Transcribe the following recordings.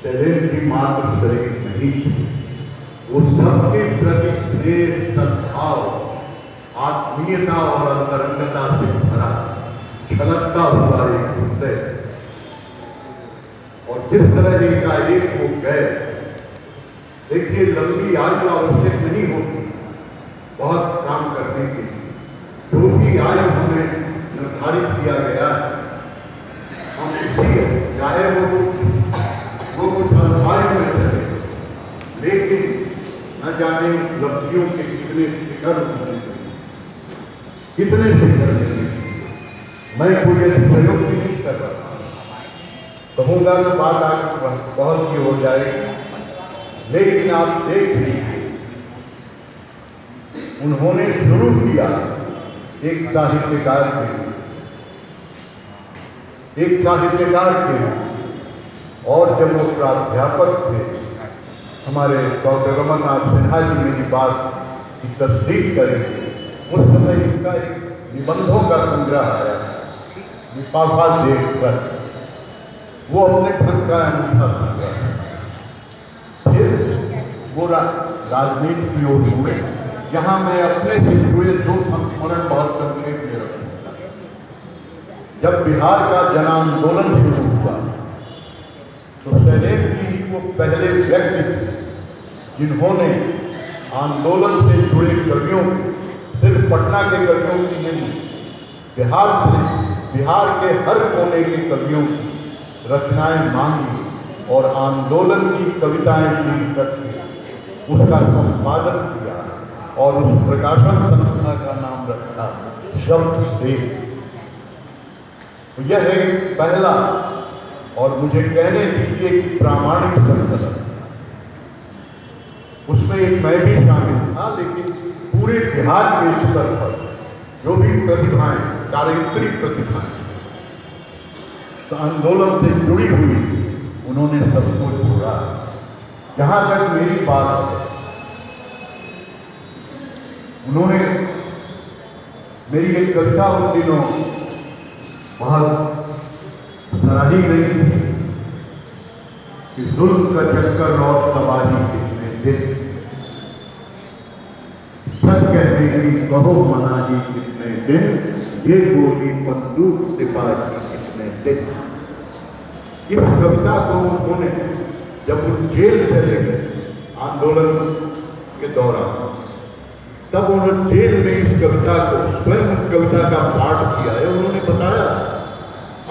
शरीर की मात्र शरीर नहीं थी, वो सबके प्रति स्नेह, सद्भाव, आत्मीयता और अंतरंगता से भरा छलकता हुआ एक हृदय। और जिस तरह एकाएक वो गए, देखिए लंबी आयु आवश्यक नहीं होती बहुत काम करने के लिए। जो भी आयु हमें निर्धारित किया गया है, हम उसी, चाहे वो कुछ अल्पायु में चले, लेकिन न जाने उपलब्धियों के कितने शिखर होने चाहिए, कितने शिखर नहीं। मैं कोई प्रयोग भी नहीं कर रहा, कहूँगा तो बात आगे बहुत ही हो जाएगी, लेकिन आप देख लीजिए उन्होंने शुरू किया एक साहित्यकार के और जब वो प्राध्यापक थे, हमारे डॉक्टर रमननाथ सिन्हा जी मेरी बात की तस्दीक करेंगे, उस समय इनका एक निबंधों का संग्रह आया, लिफाफा देखकर, वो अपने ढंग का अनूठा संग्रह। फिर वो राजनीति की ओर हुए। यहाँ मैं अपने से जुड़े दो संस्मरण बहुत संक्षेप में रखूंगा। जब बिहार का जन आंदोलन शुरू हुआ तो शैलेंद्र जी वो पहले व्यक्ति थे जिन्होंने आंदोलन से जुड़े कवियों, सिर्फ पटना के कवियों की नहीं, बिहार के हर कोने के कवियों की रचनाएं मांगी और आंदोलन की कविताएं शुरू करके उसका संपादन किया और उस प्रकाशन संस्था का नाम रखा शब्द देव। तो यह एक पहला और मुझे कहने दीजिए कि प्रामाणिक संकलन, उसमें एक मैं भी शामिल था, लेकिन पूरे बिहार के स्तर पर जो भी प्रतिभाएं, चारित्रिक प्रतिभाएं तो आंदोलन से जुड़ी हुई, उन्होंने सबको जोड़ा। जहां तक मेरी बात है, उन्होंने मेरी एक कविता उन दिनों बहुत सराही गई थी कि जुल्म का चक्कर और तबाही कितने दिन, सच कहने की कहो मनाही कितने दिन, ये गोली बंदूक सिपाही कितने दिन। इस कविता को उन्होंने जब वो जेल चले गए आंदोलन के दौरान, तब उन्होंने जेल में इस कविता को, स्वयं कविता का पाठ किया है। उन्होंने बताया,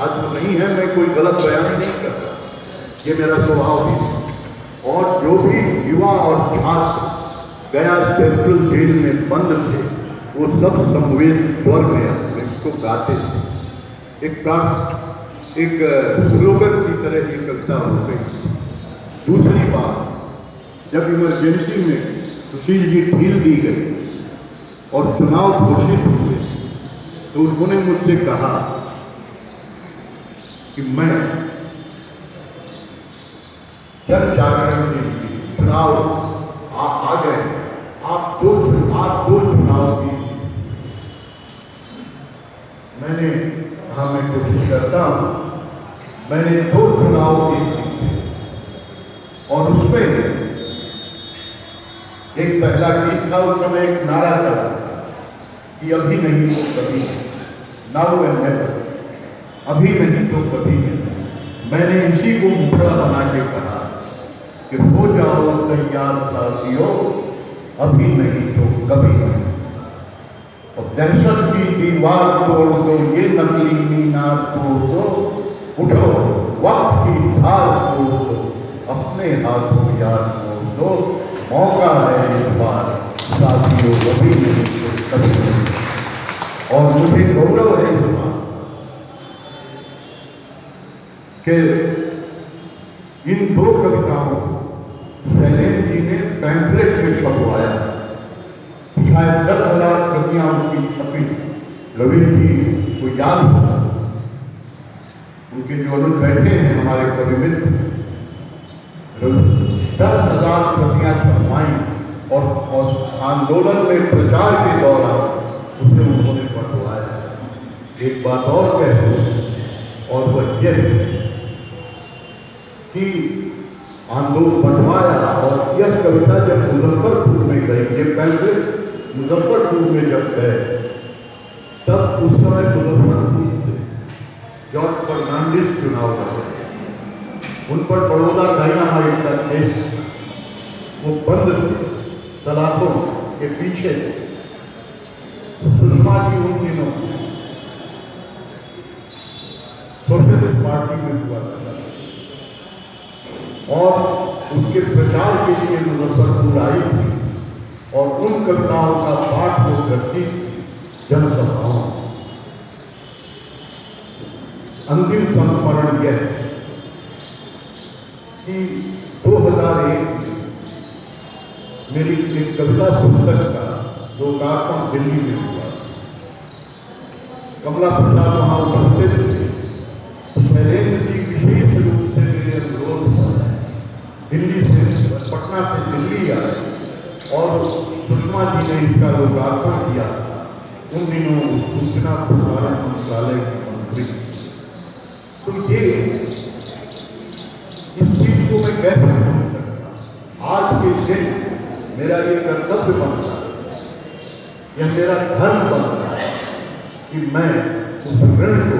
आज वो नहीं है, मैं कोई गलत बयान नहीं कर रहा, ये मेरा स्वभाव है। और जो भी युवा और छात्र गया सेंट्रल जेल में बंद थे, वो सब संवेद स्वर में इसको गाते थे। एक स्लोगन की तरह ये कविता हो गई। दूसरी बात, जब इमरजेंसी में सुशील जी ढील दी गई और चुनाव घोषित हुए, तो उन्होंने मुझसे कहा कि मैं जन जागरण के लिए चुनाव आप आ गए, आप दो चुनाव की। मैंने कहा मैं कोशिश करता हूं। मैंने 2 चुनाव की और उसमें एक पहला गीत था, उस समय एक नारा था कि अभी नहीं तो कभी, नाउ एंड नेवर, अभी नहीं तो कभी नहीं। मैंने इसी को मुखड़ा बना के कहा कि हो जाओ तैयार साथियों, अभी नहीं तो कभी नहीं। और दहशत की दीवार तोड़ दो, ये नकली मीनार तोड़ दो, उठो वक्त की धार तोड़ दो, अपने हाथों याद तोड़ दो, मौका है इस बार साथियों, अभी नहीं तो कभी नहीं। और मुझे गौरव है इस बात कि इन 2 कविताओं को शैलेंद्र जी ने पैम्फलेट में छपवाया। शायद 10,000 प्रतियां उसकी छपी। रविंद्र जी को याद होगा, उनके जो अनुज बैठे हैं हमारे कवि मित्र, 10,000 प्रतियां छपवाई और आंदोलन में प्रचार के दौरान उसे उन्होंने पढ़वाया। एक बात और कह दूं, और वह यह कि आंदोलन बनवाया। और यह कविता जब मुजफ्फरपुर में गई, ये पैंफलेट मुजफ्फरपुर में जब गए, तब उस समय मुजफ्फरपुर से जॉर्ज फर्नांडिस चुनाव लड़े, उन पर बड़ौदा डायनामाइट का केस वो बंद थे, सलाखों के पीछे। सुषमा जी उन दिनों सोशलिस्ट पार्टी में हुआ था और उनके प्रचार के लिए मुजफ्फरपुर आई थी और उन कविताओं का पाठ वो करती जनसभाओं। अंतिम संस्मरण यह कि 2001 मेरी एक कविता पुस्तक का लोकार्पण दिल्ली में हुआ। कमला प्रसाद वहां उपस्थित थे। शैलेंद्र जी विशेष रूप से मेरे अनुरोध पर दिल्ली से, पटना से दिल्ली आए और सुषमा जी ने इसका लोकार्पण किया। उन दिनों सूचना प्रसारण मंत्रालय के मंत्री। तो ये इस चीज को मैं कैसे समझ सकता? आज के दिन मेरा ये कर्तव्य बनता है, यह मेरा धर्म बनता है कि मैं उस ऋण को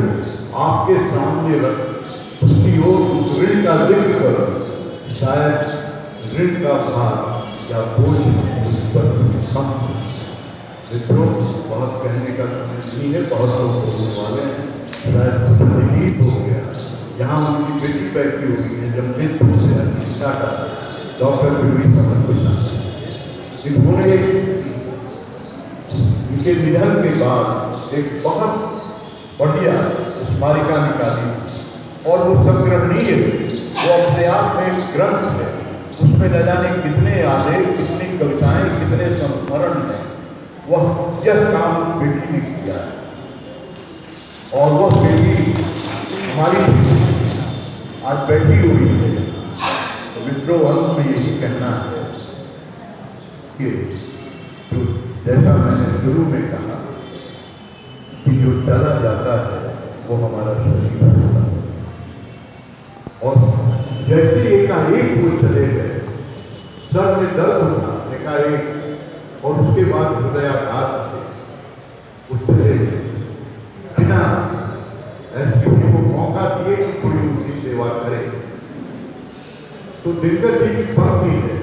आपके सामने रख, उसकी ओर उस ऋण का जिक्र करूं। शायद ऋण का भार या बोझ उस पर कम। मित्रों, बहुत कहने का समय नहीं है, बहुत लोग बोलने वाले हैं, शायद तकलीफ हो गया। यहाँ उनकी बेटी बैठी हुई है, जमशेदपुर से डॉक्टर पीवी समझना, इन्होंने इनके निधन के बाद एक बहुत बढ़िया स्मारिका निकाली और वो संग्रहणीय, वो अपने आप में एक ग्रंथ है। उसमें न जाने कितने आलेख, कितनी कविताएं, कितने संस्मरण हैं। वह यह काम उस बेटी ने किया है और वह बेटी हमारी आज बैठी हुई है। तो मित्रों, अंत में यही कहना है कि जो जैसा मैंने शुरू में कहा कि जो चला जाता है वो हमारा शरीर होता है और जैसे एकाएक वो चले गए, सर में दर्द होता एकाएक और उसके बाद हृदयाघात से वो चले गए बिना ऐसे किसी को मौका दिए कि कोई उनकी सेवा करे। तो दिक्कत ही पड़ती है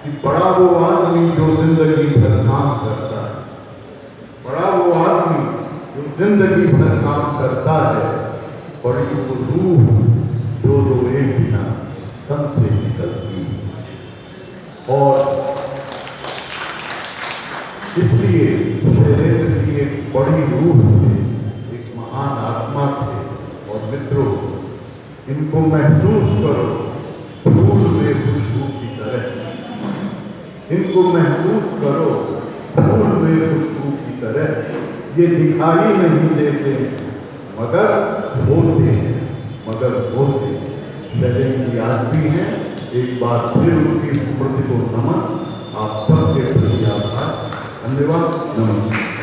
कि बड़ा वो आदमी जो जिंदगी भर काम करता है, बड़ा वो आदमी जो जिंदगी भर काम करता है, बड़ी वो रूह जो रोए बिना तन से निकलती। और इसलिए शैलेंद्र की एक बड़ी रूह थे, एक महान आत्मा थे। और मित्रों, इनको महसूस करो फूल में खुशबू की तरह, इनको महसूस करो फूल में खुशबू की तरह। ये दिखाई नहीं देते मगर होते हैं, मगर होते हैं। शैलेंद्र जी आज भी हैं। एक बार फिर उनकी स्मृति को नमन। आप सबके प्रति आभार। धन्यवाद। नमस्कार।